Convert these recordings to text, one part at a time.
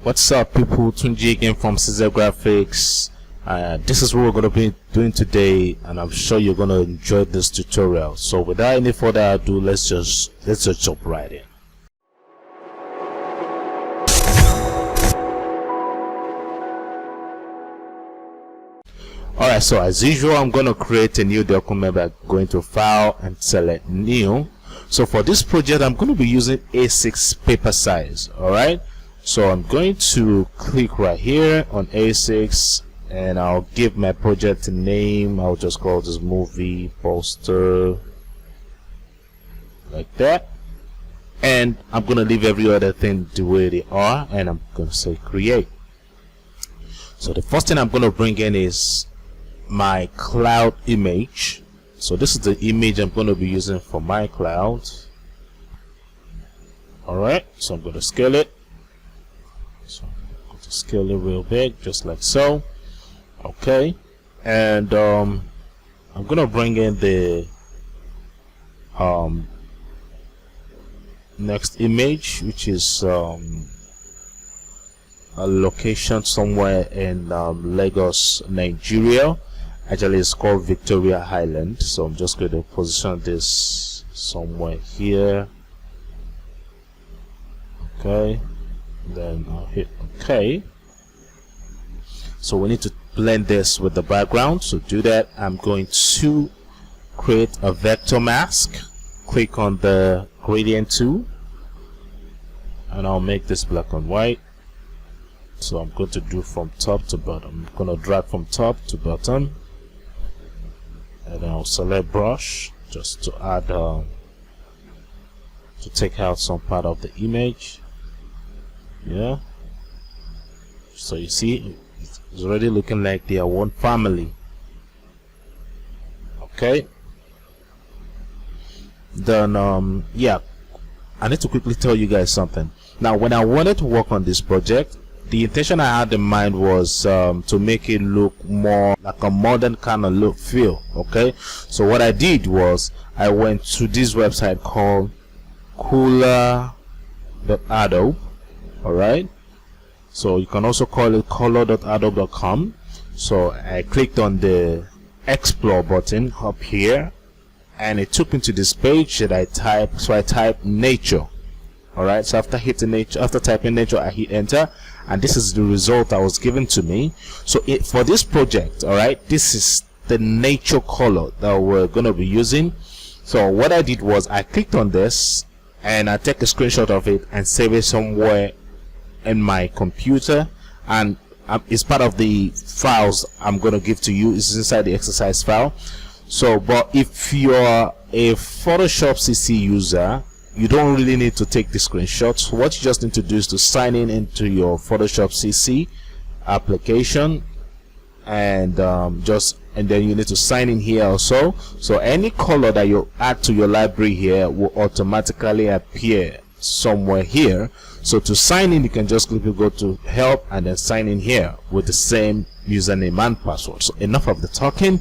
What's up, people? Tunji again from Ceasar Graphix. This is what we're going to be doing today, and I'm sure you're going to enjoy this tutorial. So without any further ado, let's just jump right in. Alright, so as usual, I'm going to create a new document by going to File and select New. So for this project, I'm going to be using A6 paper size. Alright, so I'm going to click right here on A6, and I'll give my project a name. I'll just call this movie poster, like that. And I'm going to leave every other thing the way they are, and I'm going to say create. So the first thing I'm going to bring in is my cloud image. So this is the image I'm going to be using for my cloud. Alright, so I'm going to scale it. So I'm going to scale it real big, just like so. Okay, and I'm going to bring in the next image, which is a location somewhere in Lagos, Nigeria. Actually, it's called Victoria Highland. So I'm just going to position this somewhere here. Okay, then I'll hit OK. So we need to blend this with the background. So to do that, I'm going to create a vector mask. Click on the gradient tool, and I'll make this black and white. So I'm going to do from top to bottom. I'm going to drag from top to bottom, and I'll select brush just to add to take out some part of the image. Yeah, so you see it's already looking like they are one family. Okay, then yeah, I need to quickly tell you guys something. Now, when I wanted to work on this project, the intention I had in mind was to make it look more like a modern kind of look feel. Okay, so what I did was I went to this website called cooler.adobe. Alright, so you can also call it color.adobe.com. So I clicked on the explore button up here, and it took me to this page that I typed. So I typed nature. Alright, so after typing nature, I hit enter, and this is the result that was given to me. So for this project, alright, this is the nature color that we're going to be using. So what I did was I clicked on this, and I take a screenshot of it and save it somewhere in my computer, and it's part of the files I'm going to give to you. It's inside the exercise file. So but if you're a Photoshop CC user, you don't really need to take the screenshots. What you just need to do is to sign in into your Photoshop CC application, and then you need to sign in here also. So any color that you add to your library here will automatically appear somewhere here. So to sign in, you can just quickly go to help and then sign in here with the same username and password. So enough of the talking.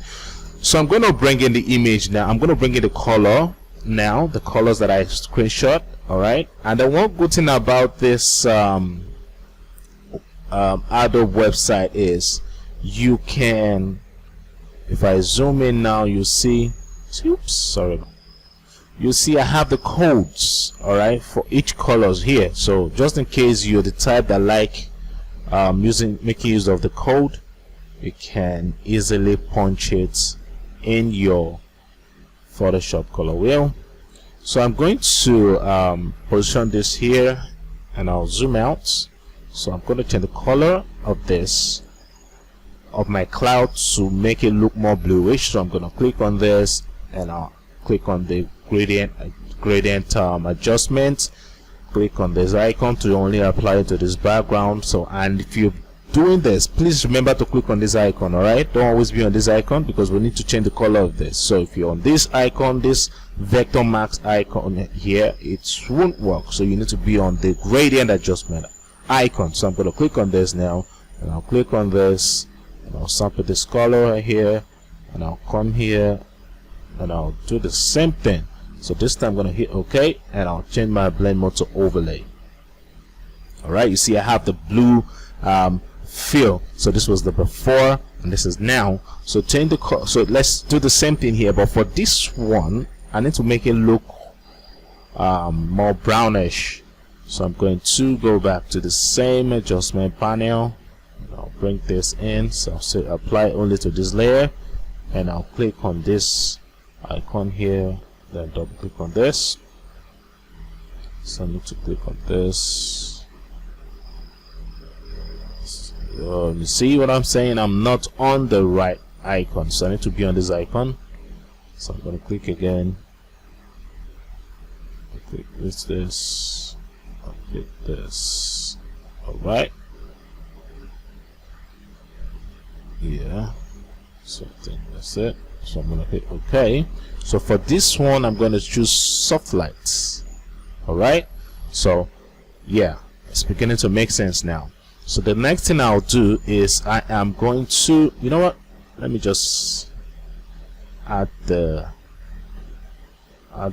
So I'm going to bring in the image now. I'm going to bring in the color now, the colors that I screenshot. Alright, and the one good thing about this Adobe website is you can, if I zoom in now, you see, oops, sorry, you see I have the codes, alright, for each colors here. So just in case you're the type that like making use of the code, you can easily punch it in your Photoshop color wheel. So I'm going to position this here, and I'll zoom out. So I'm going to change the color of this, of my cloud, to make it look more bluish. So I'm going to click on this, and I'll click on the gradient adjustment. Click on this icon to only apply it to this background. So, and if you're doing this, please remember to click on this icon. Alright, don't always be on this icon, because we need to change the color of this. So if you're on this icon, this vector max icon here, it won't work. So you need to be on the gradient adjustment icon. So I'm going to click on this now, and I'll click on this, and I'll sample this color right here, and I'll come here, and I'll do the same thing. So this time I'm going to hit OK, and I'll change my blend mode to overlay. All right, you see I have the blue fill. So this was the before and this is now. So change the color. So let's do the same thing here, but for this one I need to make it look more brownish. So I'm going to go back to the same adjustment panel. I'll bring this in. So I'll say apply only to this layer, and I'll click on this icon here, then double click on this. So I need to click on this. You see what I'm saying? I'm not on the right icon, so I need to be on this icon. So I'm going to click again. I'll click this. I'll click this. All right. Yeah. So I think that's it. So I'm going to hit OK. So for this one, I'm going to choose soft lights. All right. So yeah, it's beginning to make sense now. So the next thing I'll do is I am going to, you know what, let me just add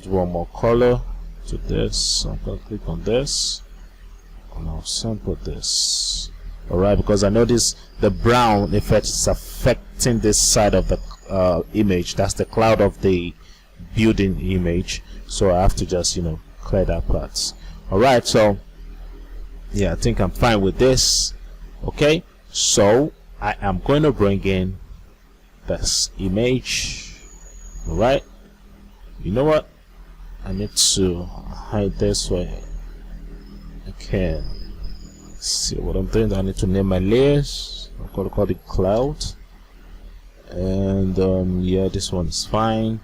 one more color to this. So I'm going to click on this and I'll sample this. Alright, because I notice the brown effect is affecting this side of the image. That's the cloud of the building image, so I have to just, you know, clear that part. Alright, so yeah, I think I'm fine with this. Okay, so I am going to bring in this image. All right, you know what, I need to hide this way. I can see what I'm doing. I need to name my layers. I'm going to call it cloud, and yeah, this one is fine.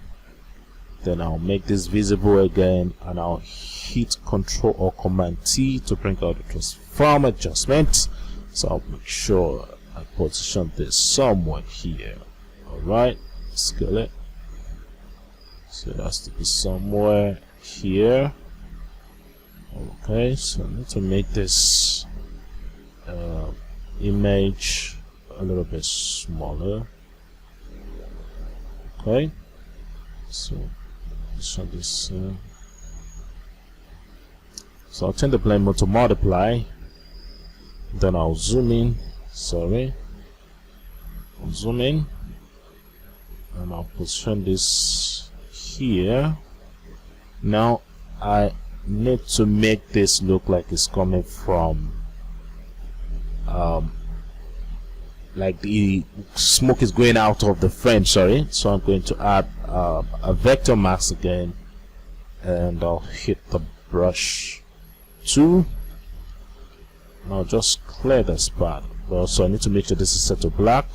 Then I'll make this visible again, and I'll hit Control or Command T to bring out the transform adjustment. So I'll make sure I position this somewhere here. Alright, scale it. So it has to be somewhere here. Okay, so I need to make this image a little bit smaller. Okay, so position this. So I'll turn the blend mode to multiply. Then I'll zoom in. I'll zoom in, and I'll position this here. Now I need to make this look like it's coming from like the smoke is going out of the frame. Sorry, so I'm going to add a vector mask again, and I'll hit the brush 2. I'll just clear this part. Well, so I need to make sure this is set to black,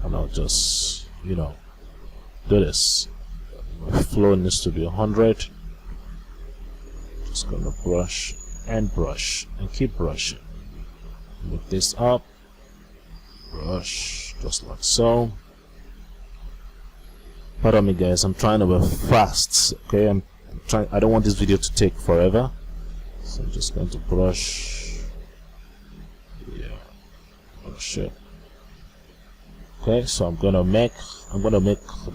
and I'll just, you know, do this. My flow needs to be 100. Just gonna brush and keep brushing. Move this up, brush just like so. Pardon me guys, I'm trying to be fast. Okay, I'm trying. I don't want this video to take forever, so I'm just going to brush. Yeah, brush it. Okay, so I'm gonna make a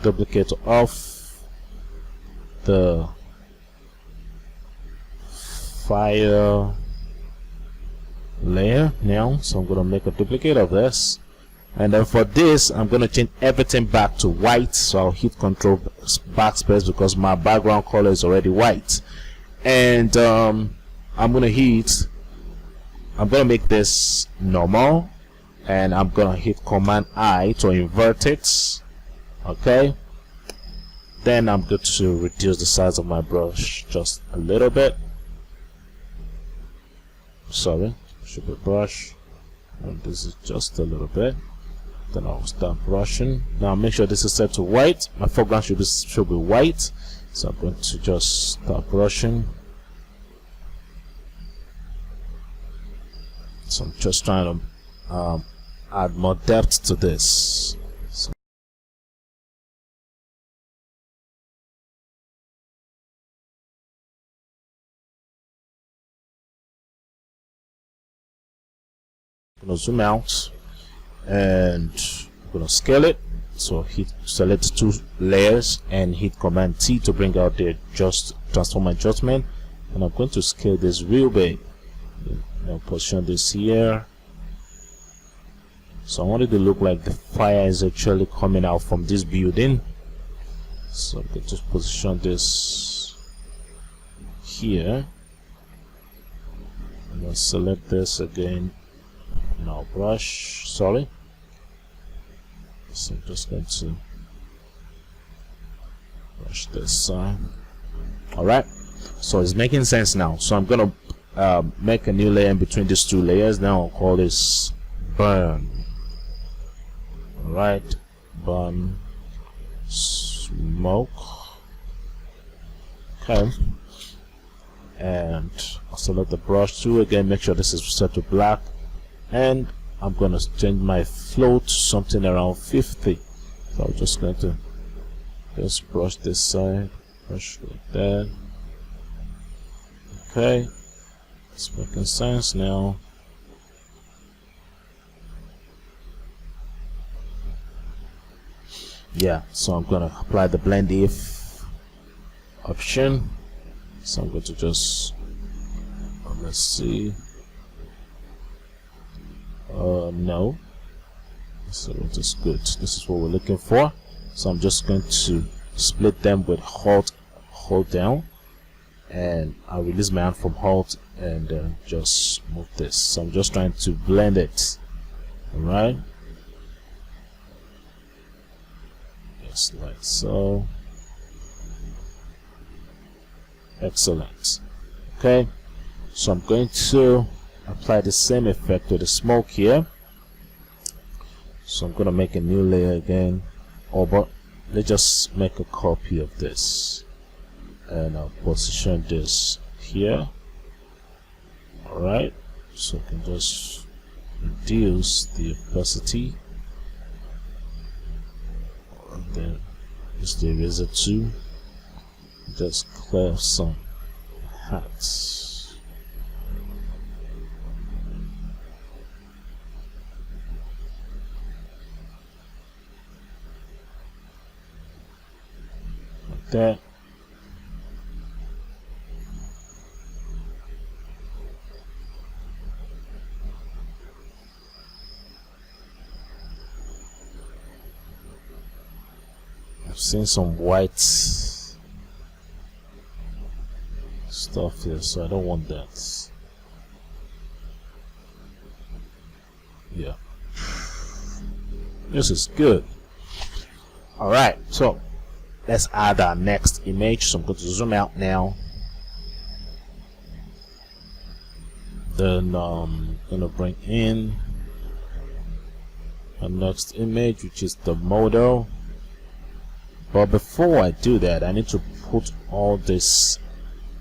duplicate of the fire layer now. So I'm gonna make a duplicate of this, and then for this I'm gonna change everything back to white. So I'll hit Control backspace because my background color is already white, and I'm gonna make this normal, and I'm gonna hit Command I to invert it. Okay, then I'm going to reduce the size of my brush just a little bit. Sorry, should be brush, and this is just a little bit. Then I'll start brushing. Now make sure this is set to white. My foreground should be white, so I'm going to just start brushing. So I'm just trying to add more depth to this. So I'm gonna zoom out and I'm gonna scale it. So select 2 layers and hit Command T to bring out the transform adjustment, and I'm going to scale this real big. Now position this here. So I want it to look like the fire is actually coming out from this building. So I'm going to position this here. I'm going to select this again. Now brush, sorry. So I'm just going to brush this side. Alright, so it's making sense now. So I'm going to make a new layer in between these two layers. Now I'll call this burn. Alright, burn smoke. Okay, and I'll select the brush tool again, make sure this is set to black, and I'm gonna change my flow to something around 50. So I'm just going to just brush this side, brush like that. Okay, it's making sense now. Yeah, so I'm gonna apply the blend if option. So I'm going to just let's see. No, so it is good. This is what we're looking for. So I'm just going to split them with hold down, and I'll release my hand from hold and just move this. So I'm just trying to blend it. All right. Just like so. Excellent. Okay, so I'm going to apply the same effect to the smoke here. So I'm going to make a new layer again. But let's just make a copy of this, and I'll position this here. Alright, so I can just reduce the opacity, and then use the eraser tool, just clear some hats. Like that. I've seen some white stuff here, so I don't want that. Yeah, this is good. All right, so let's add our next image. So I'm going to zoom out now. Then I'm going to bring in our next image, which is the model. But before I do that, I need to put all this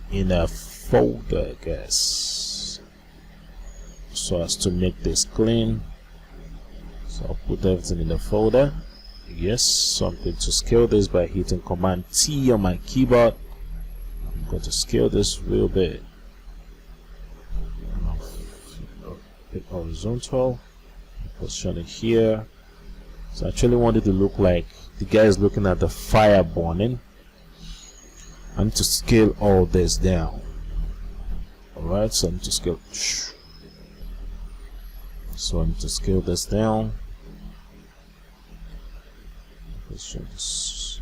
in a folder, I guess, so as to make this clean. So I'll put everything in the folder. Yes, so I'm going to scale this by hitting Command T on my keyboard. I'm going to scale this real bit. Hit horizontal, position it here. So I actually want it to look like the guy is looking at the fire burning. I need to scale all this down. Alright, so I need to scale. So I need to scale this down. Let's show this.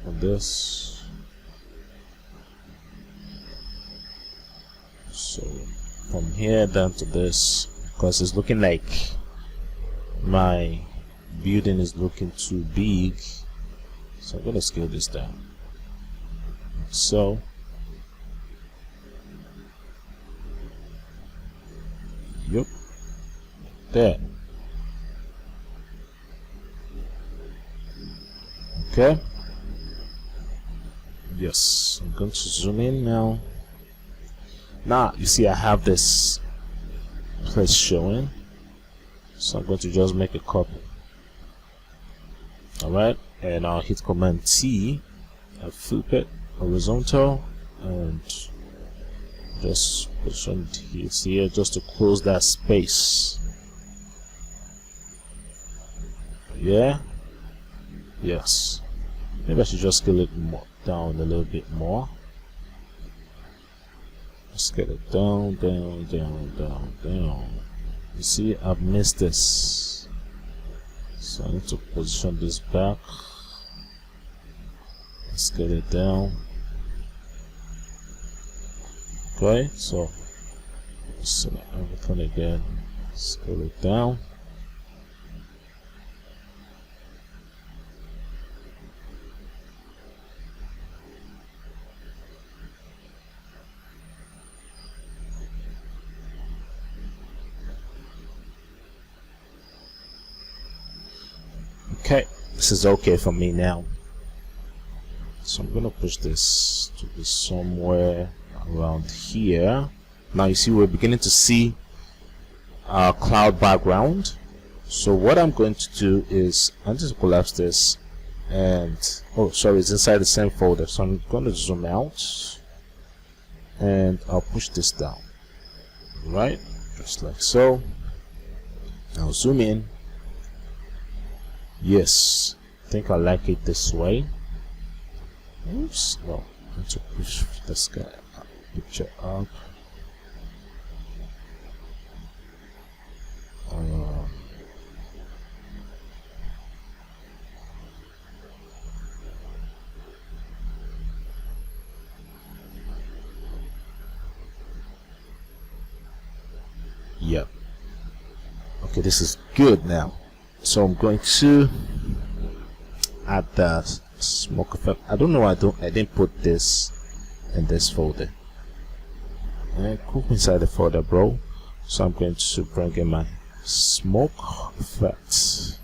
And this. So from here down to this, because it's looking like my building is looking too big, so I'm gonna scale this down. So yep, there. Okay, yes, I'm going to zoom in now. Now you see I have this place showing, so I'm going to just make a copy. Alright, and I'll hit Command T, I'll flip it horizontal, and just position it here just to close that space. Yeah, yes, Maybe I should just scale it more down a little bit more. Scale it down, down, down, down, down. You see, I've missed this, so I need to position this back. Scale it down. Okay, so select everything again. Scale it down. Okay, this is okay for me now. So I'm gonna push this to be somewhere around here. Now you see we're beginning to see our cloud background. So what I'm going to do is I'm just collapse this, and oh sorry, it's inside the same folder. So I'm going to zoom out and I'll push this down, right, just like so. I'll zoom in. Yes, I think I like it this way. Oops, no, I need to push this guy picture up. Yep. Okay, this is good now. So I'm going to add the smoke effect. I don't know why I didn't put this in this folder. Go inside the folder, bro. So I'm going to bring in my smoke effect.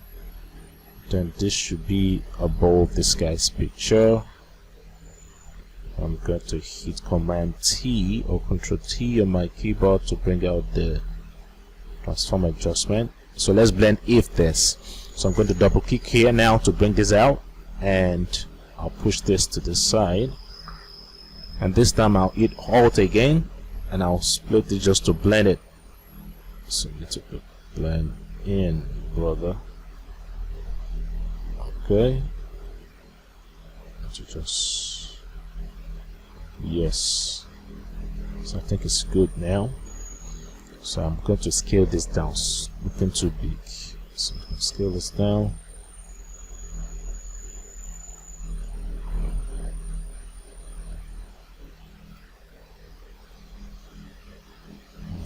Then this should be above this guy's picture. I'm going to hit Command T or Control T on my keyboard to bring out the transform adjustment. So let's blend if this. So I'm going to double click here now to bring this out, and I'll push this to the side, and this time I'll hit Alt again and I'll split it just to blend it. So need to blend in, brother. Okay, to just yes. So I think it's good now. So I'm going to scale this down. Looking too big. So I'm going to scale this down.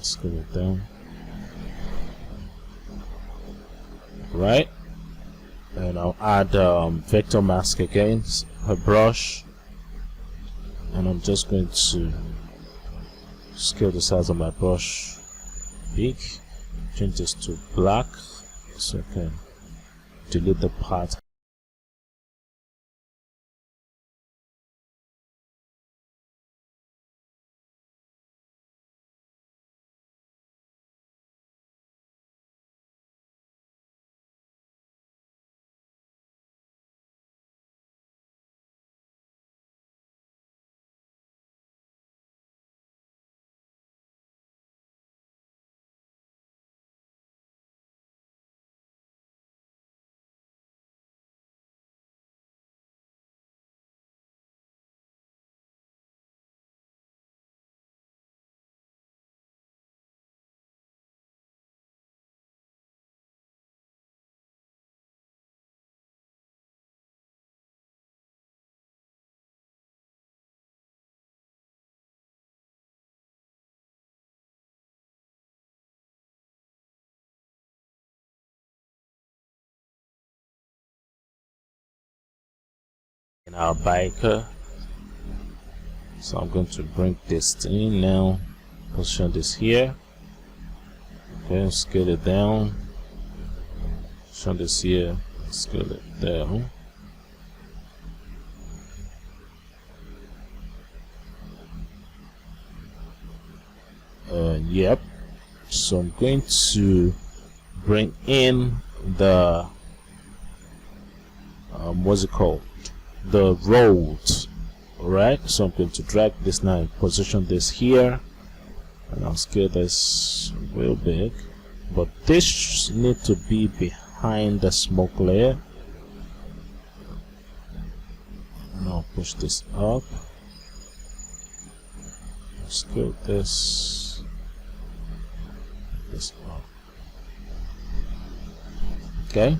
Scale it down. Right. And I'll add vector mask again, a brush, and I'm just going to scale the size of my brush big, change this to black so I can delete the part. In our biker, so I'm going to bring this in now, position this here, okay, scale it down, position this here, scale it down, yep. So I'm going to bring in the what's it called, the road. Alright, so I'm going to drag this now and position this here, and I'll scale this real big, but this need to be behind the smoke layer. push this up. Scale this up. Okay.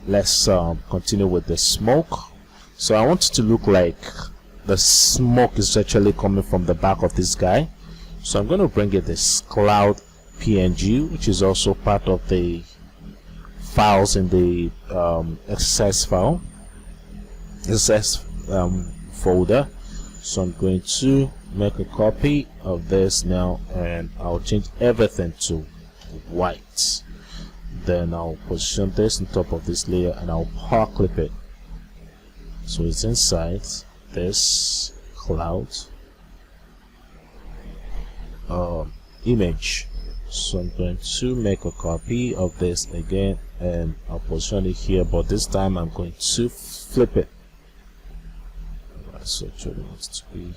Let's continue with the smoke. So I want it to look like the smoke is actually coming from the back of this guy. So I'm going to bring it this cloud PNG, which is also part of the files in the exercise folder. So I'm going to make a copy of this now, and I'll change everything to white. Then I'll position this on top of this layer and I'll power clip it so it's inside this cloud image. So I'm going to make a copy of this again and I'll position it here, but this time I'm going to flip it. Alright, so it actually needs to be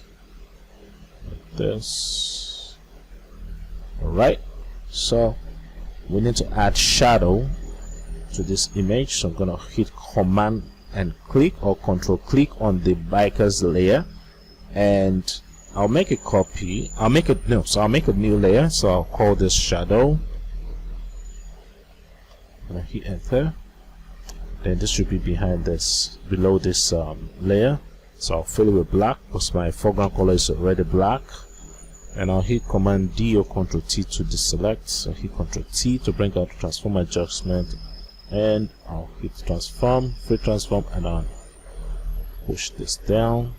like this. Alright, so we need to add shadow to this image, so I'm gonna hit command and click or control click on the bikers layer, and I'll make a copy. I'll make a new layer, so I'll call this shadow. I'm gonna hit enter. Then this should be behind this, below this layer, so I'll fill it with black because my foreground color is already black. And I'll hit Command D or Control T to deselect. So hit Control T to bring out transform adjustment, and I'll hit transform, free transform, and I'll push this down.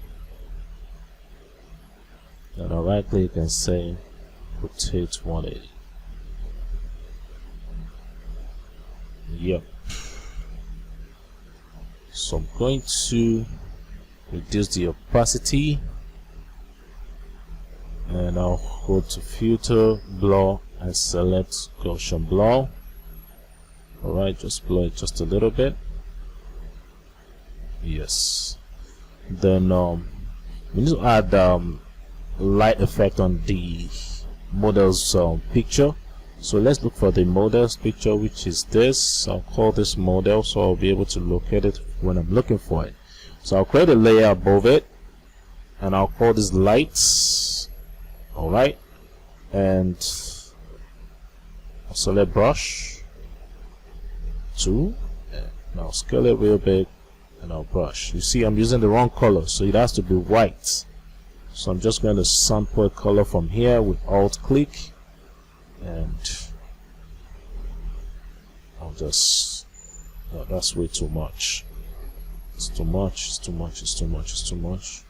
And I'll right click and say rotate 180. Yep. So I'm going to reduce the opacity. And I'll go to filter, blur, and select Gaussian blur. Alright, just blur it just a little bit. Yes. Then we need to add light effect on the model's picture. So let's look for the model's picture, which is this. I'll call this model so I'll be able to locate it when I'm looking for it. So I'll create a layer above it and I'll call this lights. Alright, and I'll select brush 2, and I'll scale it real big, and I'll brush. You see I'm using the wrong color, so it has to be white. So I'm just going to sample a color from here with alt click, and I'll just, no, that's way too much. It's too much, it's too much, it's too much, it's too much.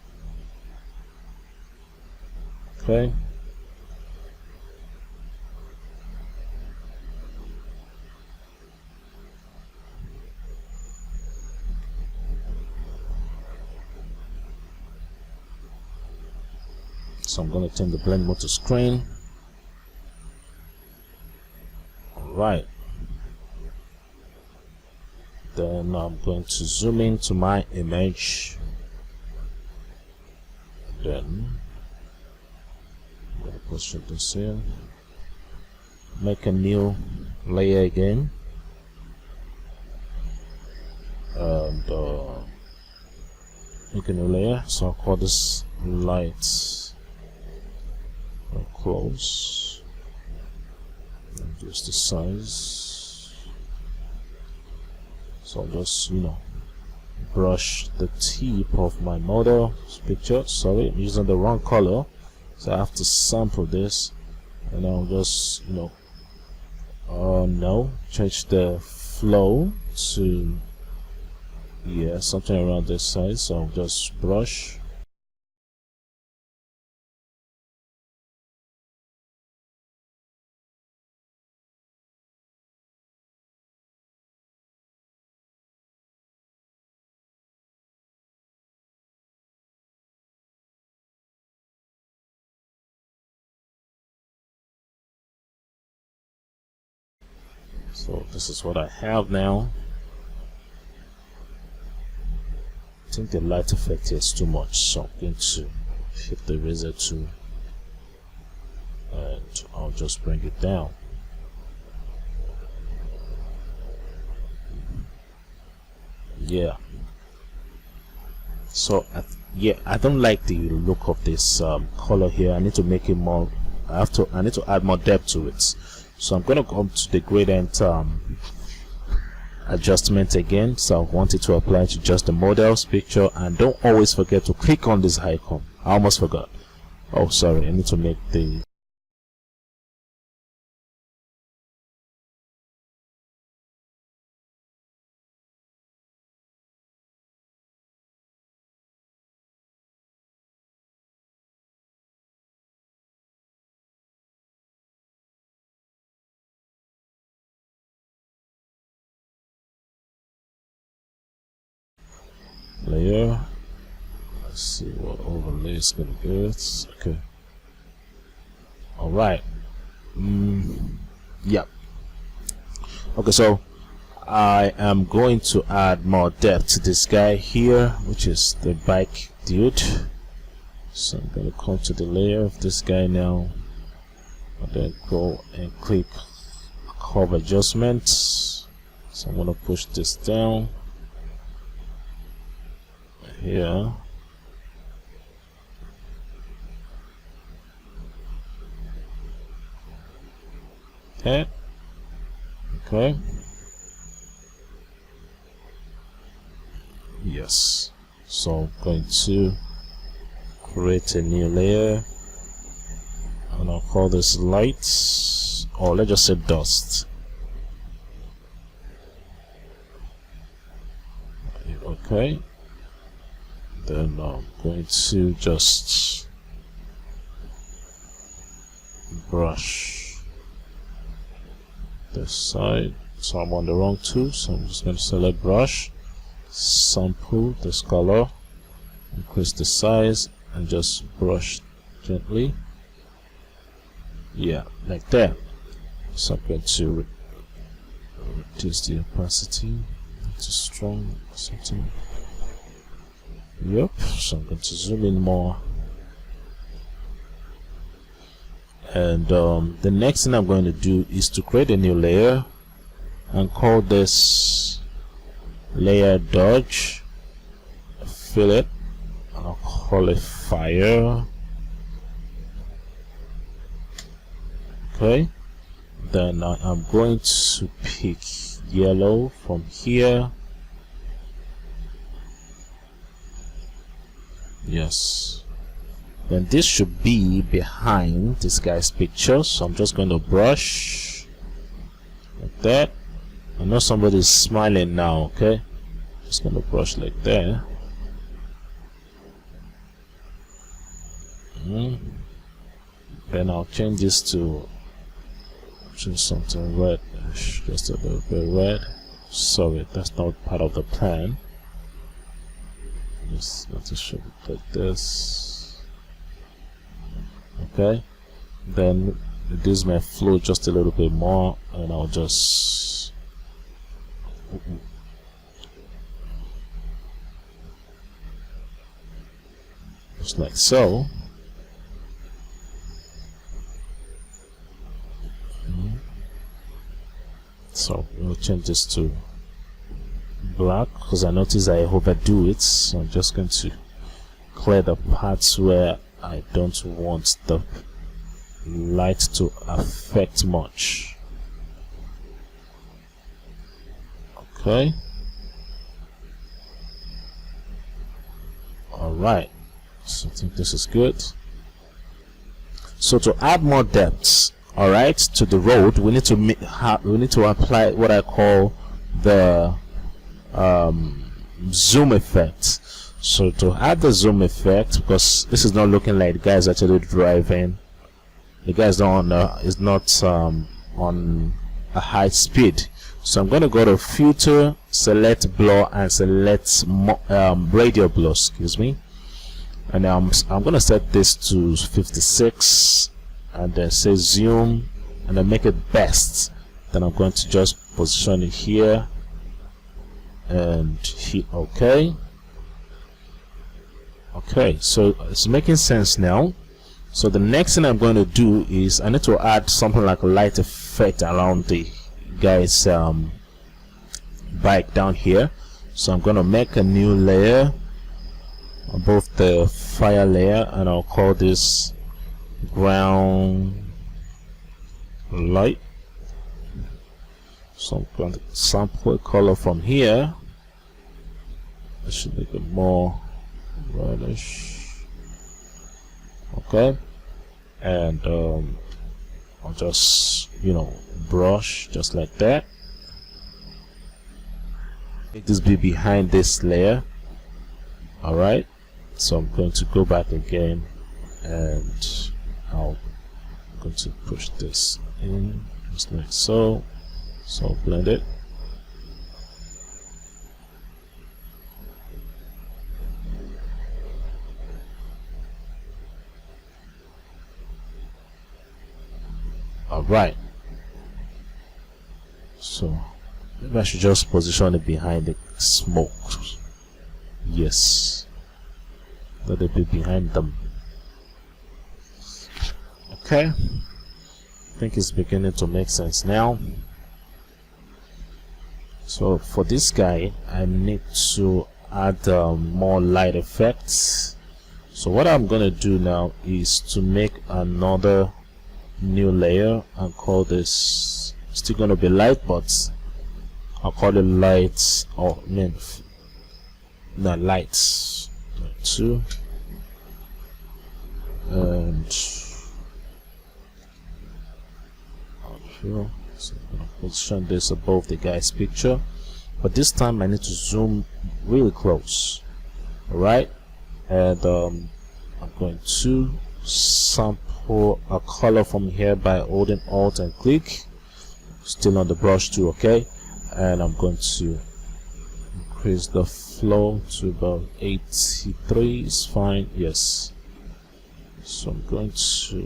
Okay. So I'm going to turn the blend mode to screen. Alright. Then I'm going to zoom into my image. Then I'm going to position this here. Make a new layer again. And make a new layer. So I'll call this light. I'll close. Adjust the size. So I'll just, brush the tip of my model's picture. Sorry, I'm using the wrong color, so I have to sample this, and I'll just, change the flow to Yeah, something around this size. So I'll just brush. So this is what I have now. I think the light effect is too much, so I'm going to hit the razor tool and I'll just bring it down. Yeah. So I don't like the look of this color here. I need to make it more. I need to add more depth to it. So I'm going to come to the gradient adjustment again. So I want it to apply to just the model's picture, and don't always forget to click on this icon. I almost forgot. Oh, sorry. I need to make the layer. Let's see what overlay is gonna get. Okay. All right. Yeah. Okay, so I am going to add more depth to this guy here, which is the bike dude. So I'm gonna come to the layer of this guy now, and then go and click curve adjustments. So I'm gonna push this down here. Okay. Yes. So I'm going to create a new layer, and I'll call this lights, or let's just say dust. Okay. Then I'm going to just brush this side. So I'm on the wrong tool, so I'm just going to select brush, sample this color, increase the size, and just brush gently. Yeah, like that. So I'm going to reduce the opacity to strong something. Yep. So I'm going to zoom in more. And the next thing I'm going to do is to create a new layer and call this layer dodge, fill it, and I'll call it fire. Okay, then I'm going to pick yellow from here. Yes. Then this should be behind this guy's picture, so I'm just going to brush like that. I know somebody's smiling now. Okay, just going to brush like that. Then I'll change this to something red, just a little bit red. Sorry, that's not part of the plan. Just have to show it like this. Okay, then reduce my flow just a little bit more, and I'll just just like so. So we'll change this to black because I notice I overdo it, so I'm just going to clear the parts where I don't want the light to affect much. Okay. Alright, so I think this is good. So to add more depth, alright, to the road, we need to apply what I call the zoom effect. So to add the zoom effect, because this is not looking like the guy is actually driving, the guy is not on a high speed. So I'm going to go to filter, select blur, and select radial blur, excuse me, and I'm going to set this to 56 and then say zoom and then make it best. Then I'm going to just position it here and hit OK. Okay, so it's making sense now. So the next thing I'm going to do is I need to add something like a light effect around the guy's bike down here. So I'm going to make a new layer above the fire layer, and I'll call this ground light. So I'm going to sample a color from here. I should make it more reddish. Okay, and I'll just brush just like that. Make this be behind this layer. Alright, so I'm going to go back again and I'm going to push this in just like so. So blend it. Alright, so maybe I should just position it behind the smoke. Yes, let it be behind them. Okay, I think it's beginning to make sense now. So for this guy I need to add more light effects. So what I'm gonna do now is to make another new layer and call this, still gonna be light, but I'll call it light, or not lights 2, and so I'm gonna position this above the guy's picture, but this time I need to zoom really close. Alright, and I'm going to sample a color from here by holding Alt and click, still on the brush tool. Okay, and I'm going to increase the flow to about 83 is fine. Yes, so I'm going to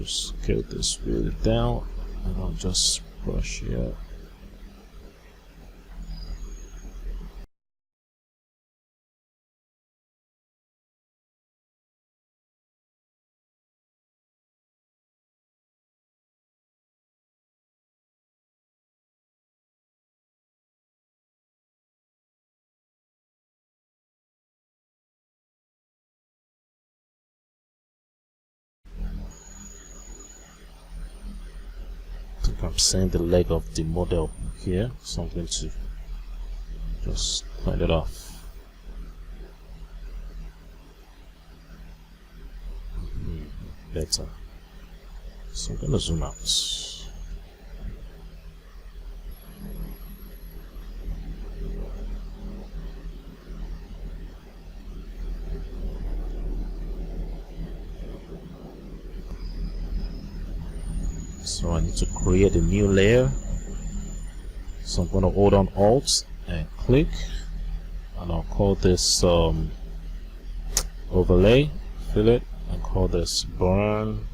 scale this really down and I'll just brush here. I'm seeing the leg of the model here, so I'm going to just clean it off. Better. So I'm going to zoom out. So I need to create a new layer. So I'm going to hold on Alt and click, and I'll call this overlay, fill it, and call this burn.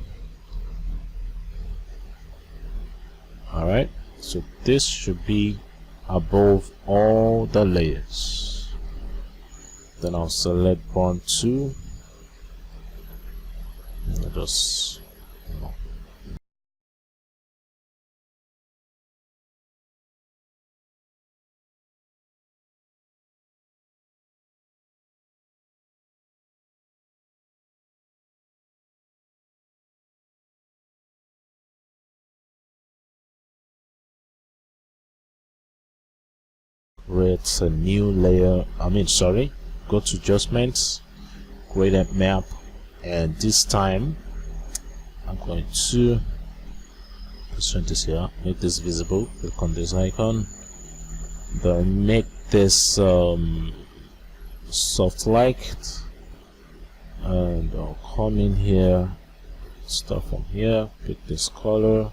Alright, so this should be above all the layers. Then I'll select burn 2 and I'll just create a new layer. Go to adjustments, gradient map, and this time I'm going to position this here, make this visible, click on this icon, then make this soft light, and I'll come in here, start from here, pick this color,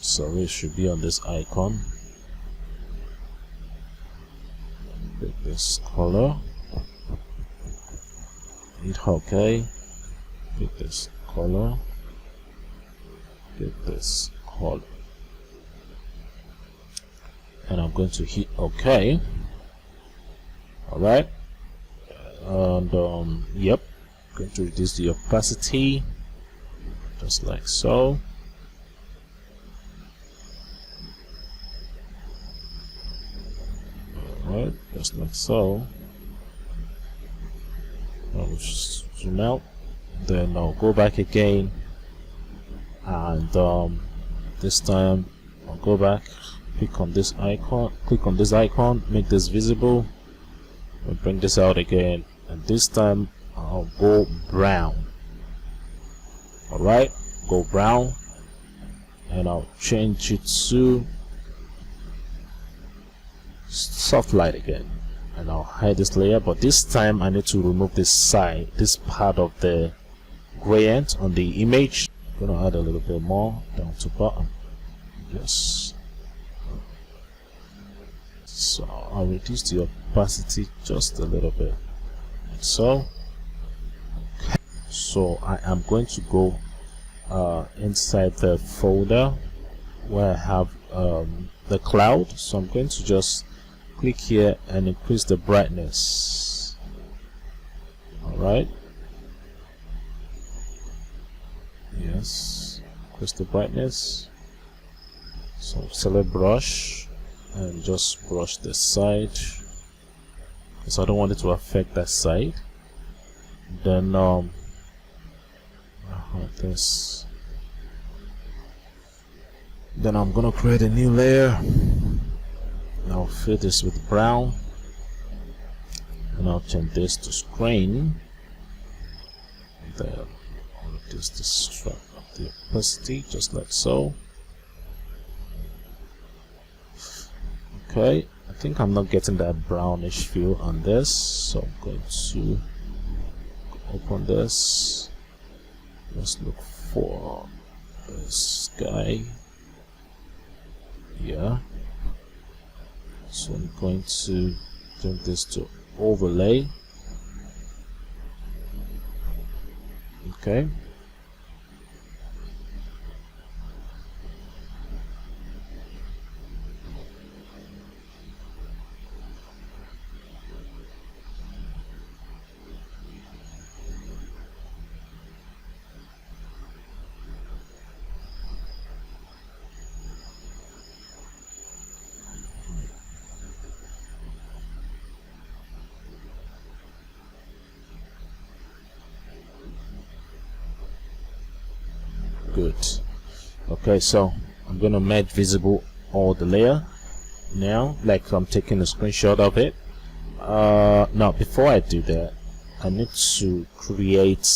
so it should be on this icon. Pick this color, hit OK, pick this color, pick this color, and I'm going to hit OK. Alright, and yep, going to reduce the opacity just like so. Alright, just like so. I'll just zoom out, then I'll go back again, and this time I'll go back, click on this icon, make this visible, and bring this out again, and this time I'll go brown. Alright, go brown, and I'll change it to soft light again, and I'll hide this layer, but this time I need to remove this part of the gradient on the image. I'm gonna add a little bit more down to bottom. Yes. So I'll reduce the opacity just a little bit, like so. So I am going to go inside the folder where I have the cloud. So I'm going to just click here and increase the brightness. Alright. Yes. Increase the brightness. So select brush and just brush this side, because I don't want it to affect that side. Then like this. Then I'm gonna create a new layer. I'll fill this with brown, and I'll change this to screen. Then I'll reduce the strength of the opacity just like so. Okay, I think I'm not getting that brownish feel on this, so I'm going to open this. Let's look for this guy. Yeah. So I'm going to change this to overlay. Okay. Good. Okay, so I'm gonna make visible all the layer now, like I'm taking a screenshot of it. Now before I do that, I need to create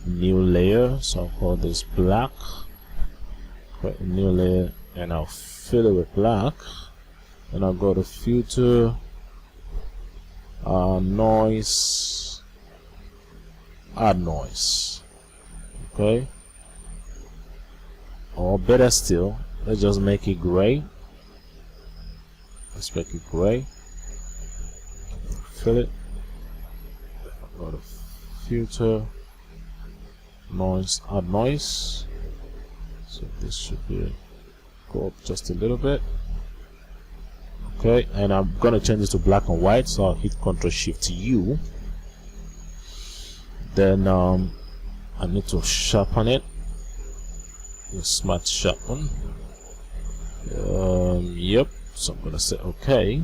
a new layer, so I'll call this black. Create a new layer, and I'll fill it with black, and I'll go to filter, noise, add noise. Okay, or better still, let's just make it gray. Let's make it gray. Fill it. Go to filter, noise, add noise. So this should be go up just a little bit. Okay, and I'm gonna change this to black and white, so I'll hit Ctrl Shift U. Then I need to sharpen it. Smart sharpen. Yep. So I'm gonna say okay,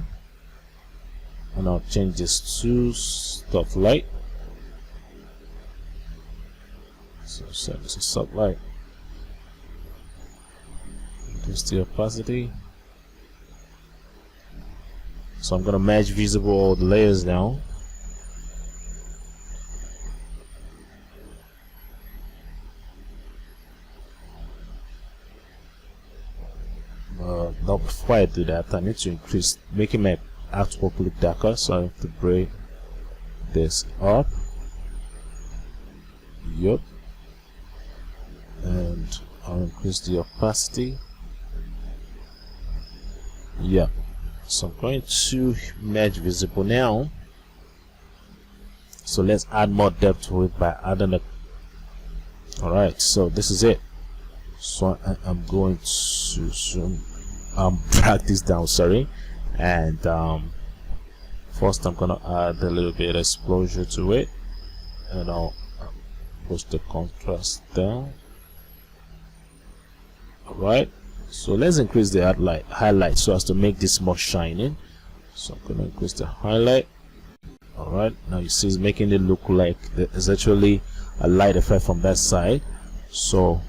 and I'll change this to soft light. So set this to soft light. Reduce the opacity. So I'm gonna match visible all the layers now. Now before I do that, I need to increase, make it artwork look darker, so I have to bring this up. Yep. And I'll increase the opacity. Yeah. So I'm going to merge visible now. So let's add more depth to it by adding a. Alright, so this is it. So I'm going to zoom, drag this down, sorry. And first I'm gonna add a little bit of exposure to it, and I'll push the contrast down. Alright, so let's increase the highlight so as to make this more shining. So I'm gonna increase the highlight. Alright, now you see it's making it look like there's actually a light effect from that side. So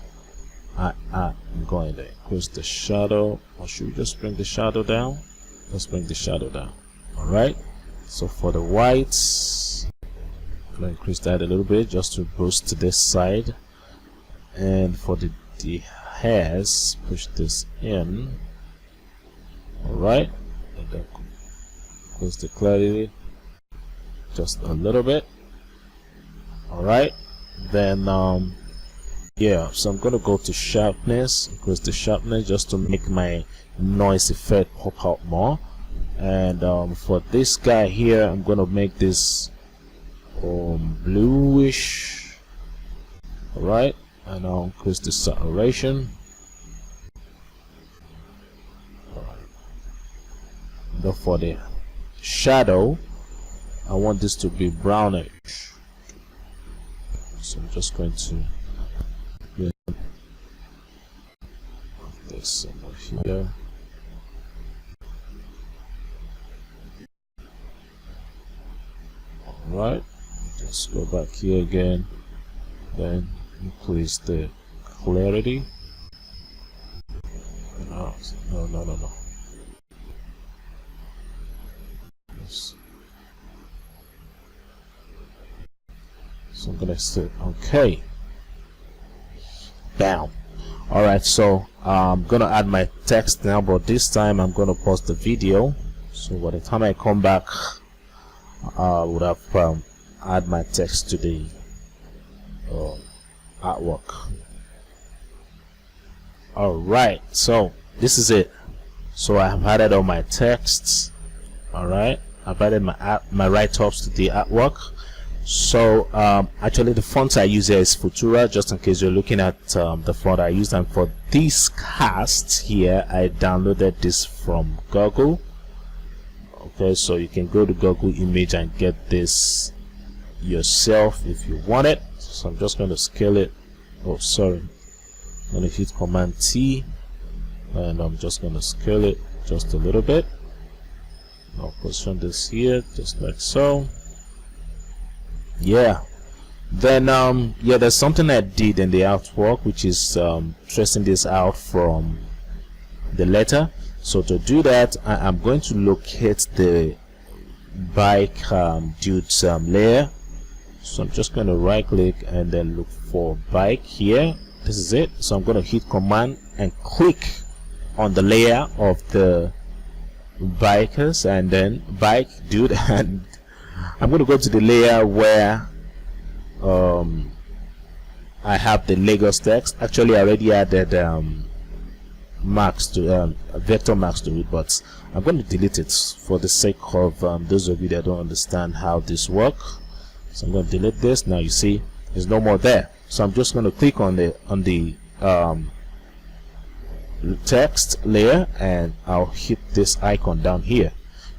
I'm going to increase the shadow, or should we just bring the shadow down? Let's bring the shadow down. Alright, so for the whites, I'm going to increase that a little bit just to boost this side. And for the hairs, push this in. Alright, and then increase the clarity just a little bit. Alright, then yeah, so I'm gonna go to sharpness, increase the sharpness just to make my noise effect pop out more. And for this guy here, I'm gonna make this bluish. Alright, and I'll increase the saturation. Alright, then for the shadow, I want this to be brownish, so I'm just going to bring this over here. Alright, just go back here again, then increase the clarity. No. Yes. So I'm gonna say okay. Bam. Alright, so I'm gonna add my text now, but this time I'm gonna pause the video, so by the time I come back I would have add my text to the artwork. Alright, so this is it. So I have added all my texts. Alright, I've added my write-ups to the artwork. So actually the font I use here is Futura, just in case you're looking at the font I used. And for this cast here, I downloaded this from Google. Okay, so you can go to Google Image and get this yourself if you want it. So I'm just going to scale it. Oh, sorry, I'm going to hit Command T, and I'm just going to scale it just a little bit. I'll position this here just like so. Yeah, then yeah, there's something I did in the artwork, which is tracing this out from the letter. So to do that, I'm going to locate the bike dude's layer. So I'm just going to right click and then look for bike here. This is it. So I'm going to hit Command and click on the layer of the bikers, and then bike dude, and I'm going to go to the layer where I have the Lagos text. Actually I already added marks to vector marks to it, but I'm going to delete it for the sake of those of you that don't understand how this works. So I'm going to delete this. Now you see there's no more there, so I'm just going to click on the text layer, and I'll hit this icon down here.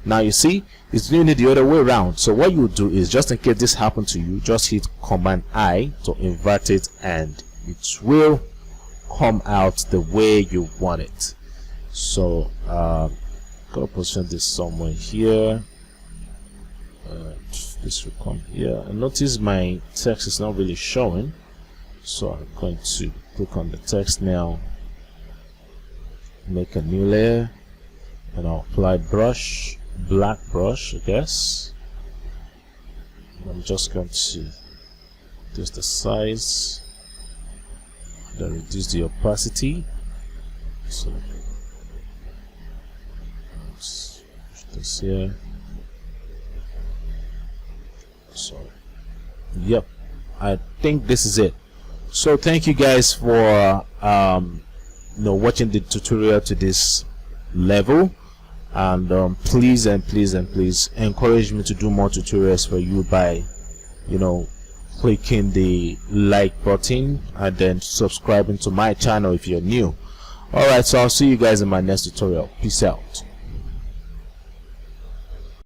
Now you see it's doing it the other way around. So what you do is, just in case this happened to you, just hit Command I to invert it, and it will come out the way you want it. So gonna position this somewhere here. This will come here, and notice my text is not really showing, so I'm going to click on the text now, make a new layer, and I'll apply brush, black brush, I guess. I'm just going to reduce the size, then reduce the opacity. So let's push this here. So yep, I think this is it. So thank you guys for watching the tutorial to this level, and please encourage me to do more tutorials for you by clicking the like button and then subscribing to my channel if you're new. Alright, so I'll see you guys in my next tutorial. Peace out.